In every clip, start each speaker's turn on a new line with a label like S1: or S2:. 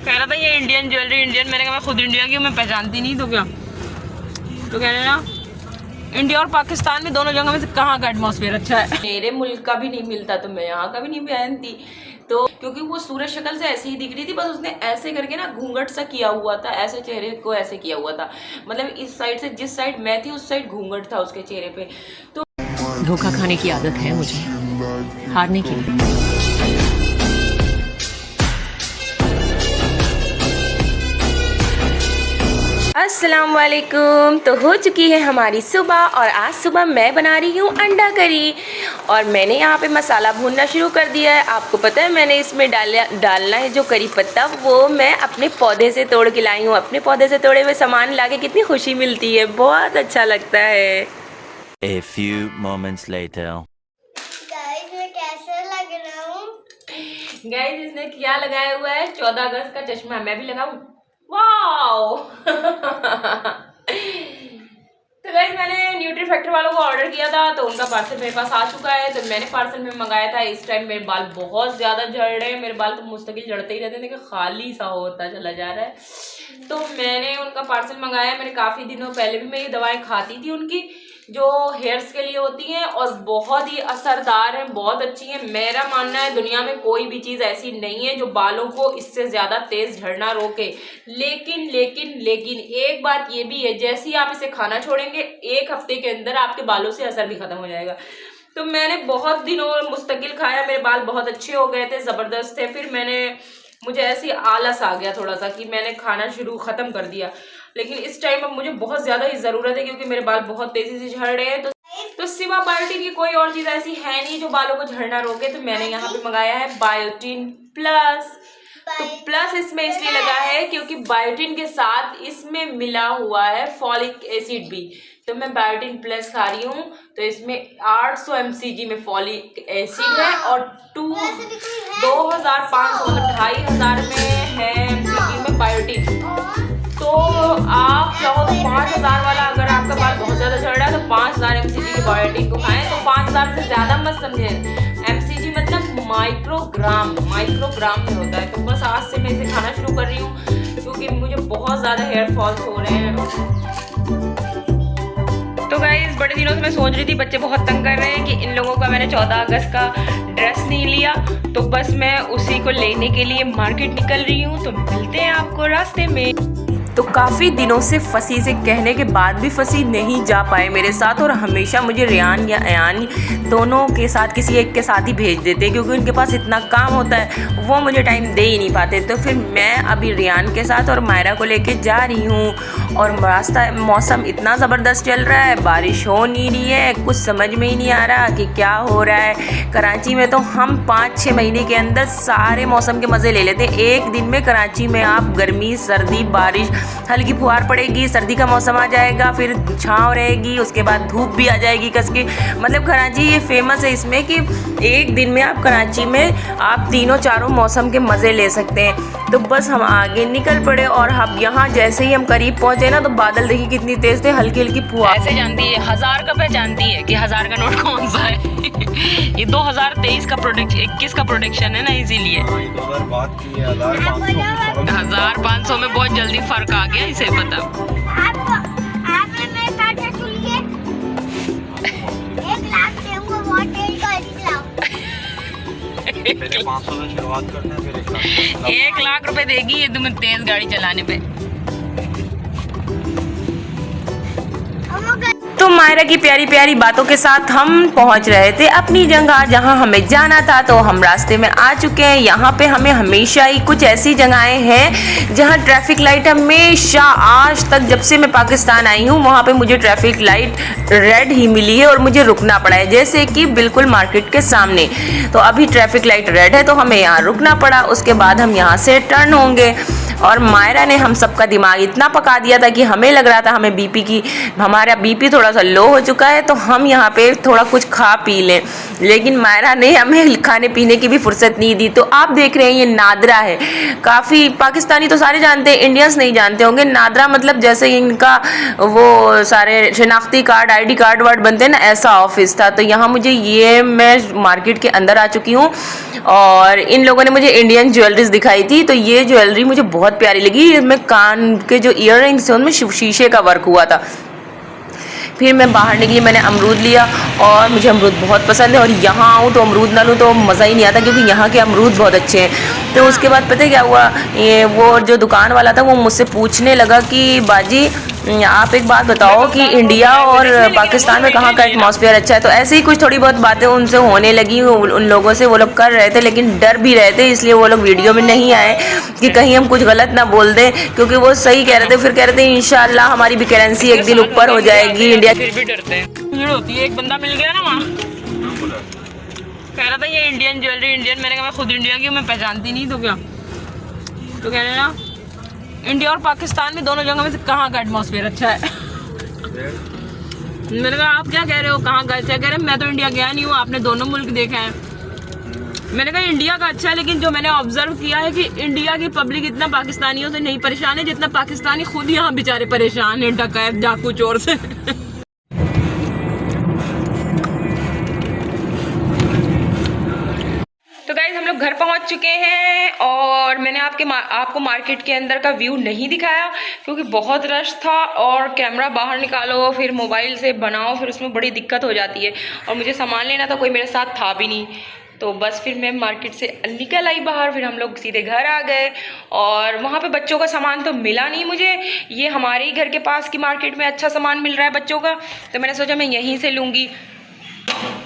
S1: कह रहा था ये इंडियन ज्वेलरी इंडियन, मैंने कहा मैं खुद इंडिया की हूँ, मैं पहचानती नहीं तो क्या। तो कह रहे ना इंडिया और पाकिस्तान में दोनों जगह में से कहाँ का एटमॉस्फेयर अच्छा है। मेरे मुल्क का भी नहीं मिलता तो मैं यहाँ का भी नहीं पहनती। तो क्योंकि वो सूरज शक्ल से ऐसी ही दिख रही थी, बस उसने ऐसे करके ना घूंघट सा किया हुआ था, ऐसे चेहरे को ऐसे किया हुआ था, मतलब इस साइड से जिस साइड मैं थी उस साइड घूंघट था उसके चेहरे पे। तो
S2: धोखा खाने की आदत है मुझे, हारने की।
S3: अस्सलाम वालेकुम। तो हो चुकी है हमारी सुबह और आज सुबह मैं बना रही हूँ अंडा करी और मैंने यहाँ पे मसाला भूनना शुरू कर दिया है। आपको पता है मैंने इसमें डालना है जो करी पत्ता, वो मैं अपने पौधे से तोड़ के लाई हूँ। अपने पौधे से तोड़े हुए सामान लाके कितनी खुशी मिलती है, बहुत अच्छा लगता है।
S4: A few moments later.
S5: Guys मैं कैसे लग रहा हूँ?
S3: गाइस इसने क्या लगाया हुआ है, 14 अगस्त का चश्मा। मैं भी लगाऊं? वाओ। तो गाइस मैंने न्यूट्री फैक्ट्री वालों को ऑर्डर किया था तो उनका पार्सल मेरे पास आ चुका है। तो मैंने पार्सल में मंगाया था। इस टाइम मेरे बाल बहुत ज़्यादा झड़ रहे हैं, मेरे बाल तो मुस्तकिल झड़ते ही रहते हैं, देखिए खाली सा होता चला जा रहा है। तो मैंने उनका पार्सल मंगाया। मैंने काफ़ी दिनों पहले भी मैं ये दवाएं खाती थी उनकी, जो हेयर्स के लिए होती हैं और बहुत ही असरदार हैं, बहुत अच्छी हैं। मेरा मानना है दुनिया में कोई भी चीज़ ऐसी नहीं है जो बालों को इससे ज़्यादा तेज़ झड़ना रोके। लेकिन लेकिन लेकिन एक बात ये भी है, जैसे ही आप इसे खाना छोड़ेंगे 1 हफ्ते के अंदर आपके बालों से असर भी ख़त्म हो जाएगा। तो मैंने बहुत दिनों मुस्तकिल खाया, मेरे बाल बहुत अच्छे हो गए थे, ज़बरदस्त थे। फिर मुझे ऐसी आलस आ गया थोड़ा सा कि मैंने खाना ख़त्म कर दिया। लेकिन इस टाइम अब मुझे बहुत ज़्यादा ही ज़रूरत है क्योंकि मेरे बाल बहुत तेज़ी से झड़ रहे हैं। तो सिवा बायोटिन की कोई और चीज़ ऐसी है नहीं जो बालों को झड़ना रोके। तो मैंने यहाँ पे मंगाया है बायोटिन प्लस। तो प्लस इसमें इसलिए लगा है क्योंकि बायोटिन के साथ इसमें मिला हुआ है फॉलिक एसिड भी। तो मैं बायोटिन प्लस खा रही हूँ। तो इसमें 800 mcg में फॉलिक एसिड है और 2500 मतलब 2500 में है में बायोटिन। तो आप चाहो तो 5000 वाला, अगर आपका बाल बहुत ज़्यादा झड़ रहा है तो 5000 mcg के बायोटिन को खाएं। तो 5000 से ज़्यादा मत समझें, mcg मतलब माइक्रोग्राम में होता है। तो बस आज से मैं इसे खाना शुरू कर रही हूँ क्योंकि मुझे बहुत ज़्यादा हेयर फॉल्स हो रहे हैं। तो गाइस बड़े दिनों से मैं सोच रही थी, बच्चे बहुत तंग कर रहे हैं कि इन लोगों का मैंने 14 अगस्त का ड्रेस नहीं लिया, तो बस मैं उसी को लेने के लिए मार्केट निकल रही हूँ। तो मिलते हैं आपको रास्ते में। तो काफ़ी दिनों से फंसी से कहने के बाद भी फंसी नहीं जा पाए मेरे साथ, और हमेशा मुझे रियान या अयान दोनों के साथ किसी एक के साथ ही भेज देते क्योंकि उनके पास इतना काम होता है, वो मुझे टाइम दे ही नहीं पाते। तो फिर मैं अभी रियान के साथ और मायरा को लेके जा रही हूँ और रास्ता मौसम इतना ज़बरदस्त चल रहा है, बारिश हो नहीं रही है, कुछ समझ में ही नहीं आ रहा कि क्या हो रहा है। कराची में तो हम 5-6 महीने के अंदर सारे मौसम के मज़े ले लेते हैं। एक दिन में कराची में आप गर्मी सर्दी बारिश, हल्की फुहार पड़ेगी, सर्दी का मौसम आ जाएगा, फिर छाँव रहेगी, उसके बाद धूप भी आ जाएगी कस के। मतलब कराची ये फेमस है इसमें कि एक दिन में आप कराची में आप तीनों चारों मौसम के मज़े ले सकते हैं। तो बस हम आगे निकल पड़े और अब यहाँ जैसे ही हम करीब पहुँचे ना तो बादल देखिए कितनी तेज़ थे, हल्की हल्की फुहार।
S1: ऐसे जानती है 1000 का पहचानती है कि 1000 का नोट कौन सा है। ये 2023 का 21 का प्रोडक्शन है ना, इसीलिए 1500 में बहुत जल्दी फर्क आ गया, इसे पता।
S5: आपने मेरे साथ सुन के 1 लाख दूंगा, बहुत तेज गाड़ी चलाओ।
S4: पहले 500 में शुरुआत करते हैं, फिर 1 लाख।
S1: 1 लाख रुपए देगी ये तुम्हें तेज गाड़ी चलाने पे।
S3: तो मायरा की प्यारी प्यारी बातों के साथ हम पहुंच रहे थे अपनी जगह जहां हमें जाना था। तो हम रास्ते में आ चुके हैं। यहाँ पे हमें हमेशा ही कुछ ऐसी जगहें हैं जहां ट्रैफिक लाइट हमेशा, आज तक जब से मैं पाकिस्तान आई हूँ वहाँ पे मुझे ट्रैफिक लाइट रेड ही मिली है और मुझे रुकना पड़ा है, जैसे कि बिल्कुल मार्केट के सामने। तो अभी ट्रैफिक लाइट रेड है तो हमें यहाँ रुकना पड़ा, उसके बाद हम यहाँ से टर्न होंगे। और मायरा ने हम सबका दिमाग इतना पका दिया था कि हमें लग रहा था हमारा बीपी थोड़ा सा लो हो चुका है, तो हम यहाँ पे थोड़ा कुछ खा पी लें, लेकिन मायरा ने हमें खाने पीने की भी फुर्सत नहीं दी। तो आप देख रहे हैं ये नादरा है, काफ़ी पाकिस्तानी तो सारे जानते हैं, इंडियंस नहीं जानते होंगे। नादरा मतलब जैसे इनका वो सारे शनाख्ती कार्ड, ID कार्ड वार्ड बनते हैं ना, ऐसा ऑफिस था। तो यहाँ मैं मार्केट के अंदर आ चुकी हूँ और इन लोगों ने मुझे इंडियन ज्वेलरीज दिखाई थी। तो ये ज्वेलरी मुझे बहुत प्यारी लगी, इसमें कान के जो ईयर रिंग्स थे उनमें शीशे का वर्क हुआ था। फिर मैं बाहर निकली, मैंने अमरूद लिया और मुझे अमरूद बहुत पसंद है, और यहाँ आऊँ तो अमरूद ना लूँ तो मज़ा ही नहीं आता, क्योंकि यहाँ के अमरूद बहुत अच्छे हैं। तो उसके बाद पता है क्या हुआ, ये वो जो दुकान वाला था वो मुझसे पूछने लगा कि बाजी आप एक बात बताओ कि इंडिया और पाकिस्तान में कहाँ का एटमॉस्फेयर अच्छा है। तो ऐसे ही कुछ थोड़ी बहुत बातें उनसे होने लगी उन लोगों से, वो लोग कर रहे थे लेकिन डर भी रहे थे, इसलिए वो लोग वीडियो में नहीं आए कि कहीं हम कुछ गलत ना बोल दें, क्योंकि वो सही कह रहे थे। फिर कह रहे थे इंशाल्लाह हमारी भी करेंसी एक दिन ऊपर हो जाएगी इंडिया।
S1: फिर भी डरते हैं, भीड़ होती है। एक बंदा मिल गया ना वहाँ, कह रहा था ये इंडियन ज्वेलरी इंडियन, मैंने कहा मैं खुद इंडिया की हूँ, मैं पहचानती नहीं, तो क्या। तो कह रहे ना इंडिया और पाकिस्तान में दोनों जगह में से कहाँ का एटमॉस्फेयर अच्छा है। मैंने कहा आप क्या कह रहे हो, कहाँ का अच्छा है? कह रहे मैं तो इंडिया गया नहीं हूँ, आपने दोनों मुल्क देखा है। मैंने कहा इंडिया का अच्छा है, लेकिन जो मैंने ऑब्जर्व किया है कि इंडिया की पब्लिक इतना पाकिस्तानियों से नहीं परेशान है जितना पाकिस्तानी खुद यहाँ बेचारे परेशान है डकैत डाकू चोर से। तो गाइज हम लोग घर पहुंच चुके हैं और मैंने आपको मार्केट के अंदर का व्यू नहीं दिखाया क्योंकि बहुत रश था, और कैमरा बाहर निकालो फिर मोबाइल से बनाओ फिर उसमें बड़ी दिक्कत हो जाती है, और मुझे सामान लेना था, कोई मेरे साथ था भी नहीं। तो बस फिर मैं मार्केट से निकल आई बाहर, फिर हम लोग सीधे घर आ गए, और वहाँ पे बच्चों का सामान तो मिला नहीं मुझे। ये हमारे ही घर के पास की मार्केट में अच्छा सामान मिल रहा है बच्चों का, तो मैंने सोचा मैं यहीं से लूँगी।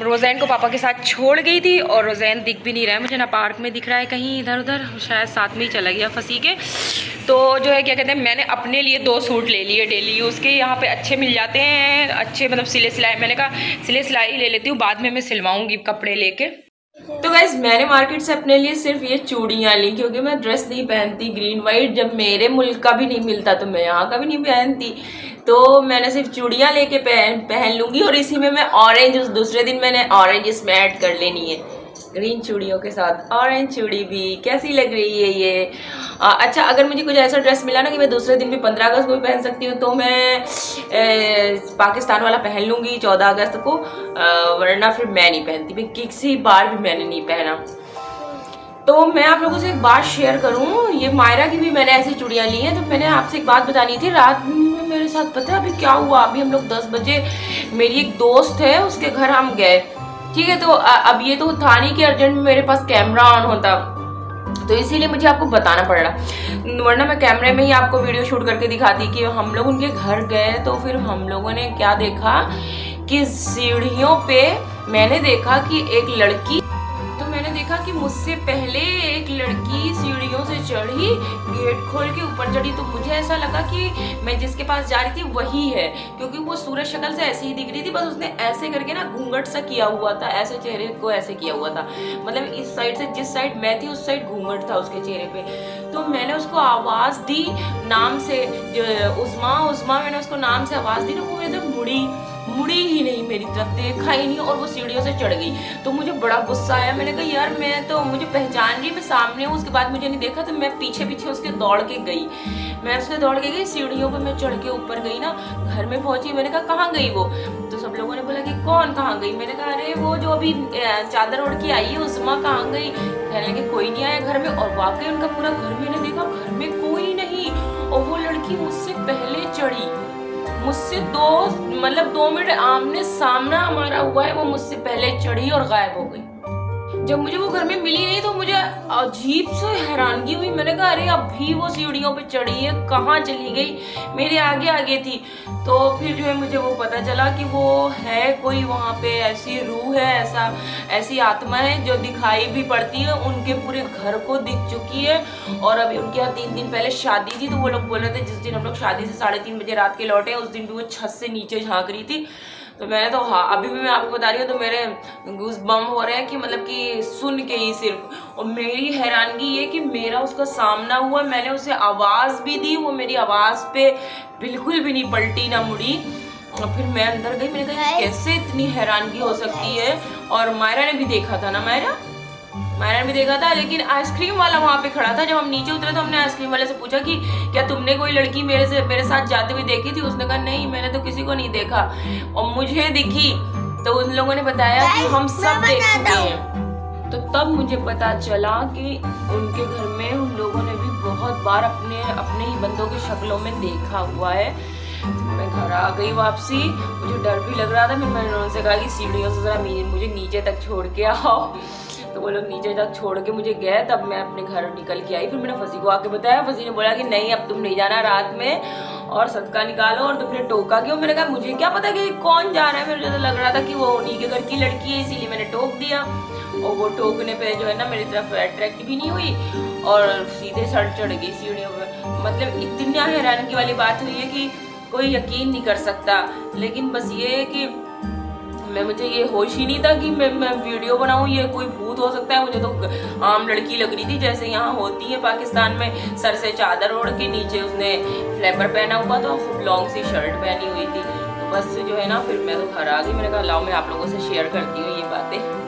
S1: रोज़ैन को पापा के साथ छोड़ गई थी और रोज़ैन दिख भी नहीं रहा है मुझे, ना पार्क में दिख रहा है कहीं इधर उधर, शायद साथ में ही चला गया फंसी के। तो जो है क्या कहते हैं, मैंने अपने लिए 2 सूट ले लिए डेली यूज़ के, यहाँ पे अच्छे मिल जाते हैं, अच्छे मतलब सिले सिलाए। मैंने कहा सिले सिलाई ले लेती हूँ, बाद में मैं सिलवाऊँगी कपड़े लेके। तो गाइस मैंने मार्केट से अपने लिए सिर्फ ये चूड़ियाँ ली, क्योंकि मैं ड्रेस नहीं पहनती ग्रीन वाइट, जब मेरे मुल्क का भी नहीं मिलता तो मैं यहाँ का भी नहीं पहनती। तो मैंने सिर्फ चूड़ियाँ लेके पहन लूँगी, और इसी में मैं ऑरेंज, उस दूसरे दिन मैंने ऑरेंज इसमें ऐड कर लेनी है, ग्रीन चूड़ियों के साथ ऑरेंज चूड़ी भी। कैसी लग रही है ये? अच्छा, अगर मुझे कुछ ऐसा ड्रेस मिला ना कि मैं दूसरे दिन भी 15 अगस्त को भी पहन सकती हूँ, तो मैं पाकिस्तान वाला पहन लूँगी 14 अगस्त को, वरना फिर मैं नहीं पहनती, मैं किसी बार भी मैंने नहीं पहना। तो मैं आप लोगों से एक बात शेयर करूं, ये मायरा की भी मैंने ऐसी चूड़ियाँ ली हैं। तो मैंने आपसे एक बात बतानी थी, रात में मेरे साथ पता है अभी क्या हुआ? अभी हम लोग 10 बजे, मेरी एक दोस्त है उसके घर हम गए, ठीक है। तो अब ये तो था नहीं कि अर्जेंट में मेरे पास कैमरा ऑन होता, तो इसीलिए मुझे आपको बताना पड़ रहा, वरना मैं कैमरे में ही आपको वीडियो शूट करके दिखाती कि हम लोग उनके घर गए। तो फिर हम लोगों ने क्या देखा कि सीढ़ियों पे मैंने देखा कि एक लड़की, मैंने देखा कि मुझसे पहले एक लड़की सीढ़ियों से चढ़ी, गेट खोल के ऊपर चढ़ी। तो मुझे ऐसा लगा कि मैं जिसके पास जा रही थी वही है, क्योंकि वो सूरज शक्ल से ऐसे ही दिख रही थी, बस उसने ऐसे करके ना घूंघट सा किया हुआ था, ऐसे चेहरे को ऐसे किया हुआ था, मतलब इस साइड से जिस साइड मैं थी उस साइड घूंघट था उसके चेहरे पे। तो मैंने उसको आवाज़ दी नाम से, उज़मा मैंने उसको नाम से आवाज़ दी, तो वो एकदम मुड़ी ही नहीं मेरी तरफ, देखा ही नहीं, और वो सीढ़ियों से चढ़ गई। तो मुझे बड़ा गुस्सा आया, मैंने कहा यार मैं तो, मुझे पहचान रही, मैं सामने हूँ। उसके बाद मुझे नहीं देखा, तो मैं पीछे उसके दौड़ के गई, सीढ़ियों पे मैं चढ़ के ऊपर गई ना, घर में पहुंची। मैंने कहा कहाँ गई वो? तो सब लोगों ने बोला कि कौन कहाँ गई? मैंने कहा अरे वो जो अभी चादर ओढ़ के आई है उस्मा, कहाँ गई? कहने लगे कोई नहीं आया घर में, और वाकई उनका पूरा घर मैंने देखा, घर में कोई नहीं, और वो लड़की मुझसे पहले चढ़ी, मुझसे 2 मिनट आमने सामना हमारा हुआ है, वो मुझसे पहले चढ़ी और गायब हो गई। जब मुझे वो घर में मिली नहीं तो मुझे अजीब सी हैरानगी हुई। मैंने कहा अरे अभी वो सीढ़ियों पे चढ़ी है, कहाँ चली गई? मेरे आगे थी। तो फिर जो है मुझे वो पता चला कि वो है कोई वहाँ पे ऐसी रूह है, ऐसी आत्मा है जो दिखाई भी पड़ती है, उनके पूरे घर को दिख चुकी है। और अभी उनके यहाँ 3 दिन पहले शादी थी, तो वो लोग बोल रहे थे जिस दिन हम लोग शादी से 3:30 बजे रात के लौटे, उस दिन भी वो छत से नीचे झाँक रही थी।
S3: तो मैंने तो हाँ अभी भी मैं आपको बता रही हूँ तो मेरे गूज बम हो रहे हैं कि मतलब कि सुन के ही सिर्फ। और मेरी हैरानगी ये कि मेरा उसका सामना हुआ, मैंने उसे आवाज़ भी दी, वो मेरी आवाज़ पे बिल्कुल भी नहीं पलटी ना मुड़ी। और फिर मैं अंदर गई, मैंने कहा कैसे इतनी हैरानगी हो सकती है। और मायरा ने भी देखा था ना, मायरा ने भी देखा था, लेकिन आइसक्रीम वाला वहाँ पे खड़ा था। जब हम नीचे उतरे तो हमने आइसक्रीम वाले से पूछा कि क्या तुमने कोई लड़की मेरे साथ जाते हुए देखी थी? उसने कहा नहीं, मैंने तो किसी को नहीं देखा। और मुझे दिखी तो उन लोगों ने बताया कि हम सब देख चुके हैं। तो तब मुझे पता चला कि उनके घर में उन लोगों ने भी बहुत बार अपने ही बंदों की शक्लों में देखा हुआ है। मैं घर आ गई वापसी, मुझे डर भी लग रहा था। मैंने उनसे कहा कि सीढ़ियों से जरा मुझे नीचे तक छोड़ के आओ। तो वो लोग नीचे तक छोड़ के मुझे गए, तब मैं अपने घर निकल के आई। फिर मैंने फसी को आके बताया, फसी ने बोला कि नहीं अब तुम नहीं जाना रात में और सदका निकालो। और तुमने टोका क्यों? मैंने कहा मुझे क्या पता कि कौन जा रहा है, मुझे तो लग रहा था कि वो उन्हीं के घर की लड़की है, इसीलिए मैंने टोक दिया। और वो टोकने पे जो है ना मेरी तरफ अट्रैक्ट भी नहीं हुई और सीधे सड़ चढ़ गई सीढ़ियों पर। मतलब इतना हैरानी वाली बात हुई है कि कोई यकीन नहीं कर सकता। लेकिन बस ये है कि मुझे ये होश ही नहीं था कि मैं वीडियो बनाऊं, ये कोई भूत हो सकता है। मुझे तो आम लड़की लग रही थी जैसे यहाँ होती है पाकिस्तान में, सर से चादर ओढ़ के, नीचे उसने फ्लैपर पहना हुआ था, खूब लॉन्ग सी शर्ट पहनी हुई थी। तो बस जो है ना फिर मैं तो घर आ गई। मैंने कहा लाओ मैं आप लोगों से शेयर करती हूँ ये बातें।